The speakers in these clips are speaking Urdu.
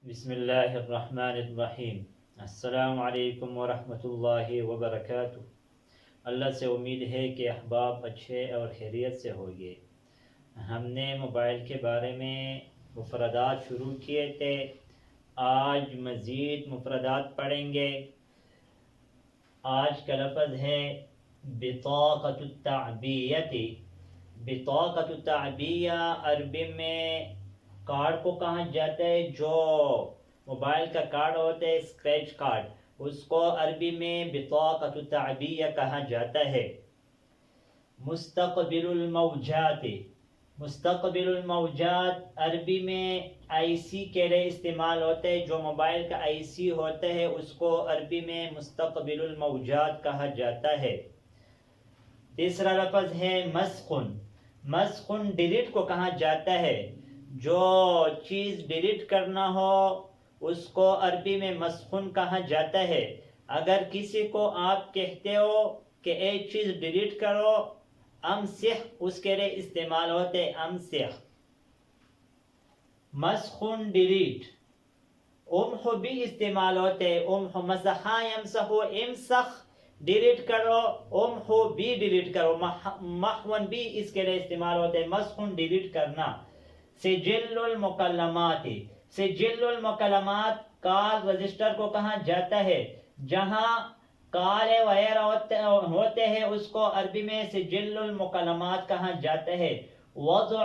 بسم اللہ الرحمن الرحیم۔ السلام علیکم ورحمۃ اللہ وبرکاتہ۔ اللہ سے امید ہے کہ احباب اچھے اور خیریت سے ہوگے۔ ہم نے موبائل کے بارے میں مفردات شروع کیے تھے، آج مزید مفردات پڑھیں گے۔ آج کا لفظ ہے بطاقۃ التعبیۃ۔ بطاقۃ التعبیہ عربی میں کارڈ کو کہا جاتا ہے، جو موبائل کا کارڈ ہوتا ہے، اسکریچ کارڈ، اس کو عربی میں بطاقۃ التعبیہ کہا جاتا ہے۔ مستقبل الموجات۔ مستقبل الموجات عربی میں آئی سی کے لیے استعمال ہوتا ہے، جو موبائل کا آئی سی ہوتا ہے اس کو عربی میں مستقبل الموجات کہا جاتا ہے۔ تیسرا لفظ ہے مسخ۔ مسخ ڈیلیٹ کو کہا جاتا ہے، جو چیز ڈیلیٹ کرنا ہو اس کو عربی میں مسخ کہا جاتا ہے۔ اگر کسی کو آپ کہتے ہو کہ ایک چیز ڈیلیٹ کرو، امسح اس کے لیے استعمال ہوتے امسح۔ مسخ ڈیلیٹ۔ امح بھی استعمال ہوتے، امح مسحا یمسح، امسخ ڈیلیٹ کرو، امح بھی ڈیلیٹ کرو، محون بھی اس کے لیے استعمال ہوتے، مسخ ڈیلیٹ کرنا۔ سجل المکلمات۔ سجل المکلمات کال رجسٹر کو کہا جاتا ہے، جہاں کال وغیرہ ہوتے ہیں اس کو عربی میں سجل المکلمات کہا جاتا ہے۔ وضع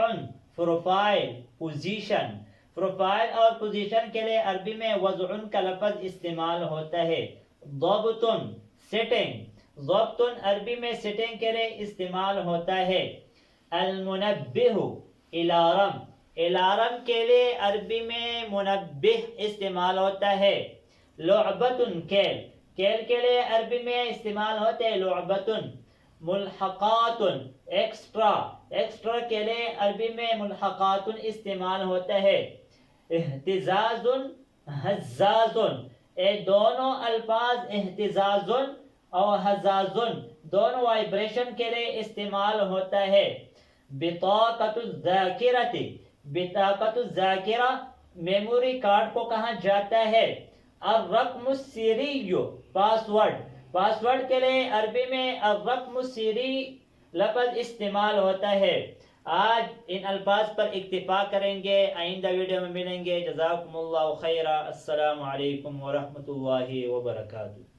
پروفائل پوزیشن۔ پروفائل اور پوزیشن کے لیے عربی میں وضع کا لفظ استعمال ہوتا ہے۔ ضبط سیٹنگ۔ ضبط عربی میں سیٹنگ کے لیے استعمال ہوتا ہے۔ المنبہ الارم۔ الارم کے لیے عربی میں منبہ استعمال ہوتا ہے۔ لعبۃ کھیل۔ کھیل کے لیے عربی میں استعمال ہوتے ہیں لعبۃ۔ ملحقات ایکسٹرا۔ ایکسٹرا کے لیے عربی میں ملحقات استعمال ہوتا ہے۔ اہتزاز حزاز۔ یہ دونوں الفاظ اہتزاز اور حزاز دونوں وائبریشن کے لیے استعمال ہوتا ہے۔ بطاقۃ الذاکرۃ۔ بطاقۃ الذاکرہ میموری کارڈ کو کہا جاتا ہے۔ الرقم السری پاسورڈ۔ پاسورڈ کے لیے عربی میں الرقم السری لفظ استعمال ہوتا ہے۔ آج ان الفاظ پر اکتفا کریں گے، آئندہ ویڈیو میں ملیں گے۔ جزاکم اللہ خیرا۔ السلام علیکم ورحمۃ اللہ وبرکاتہ۔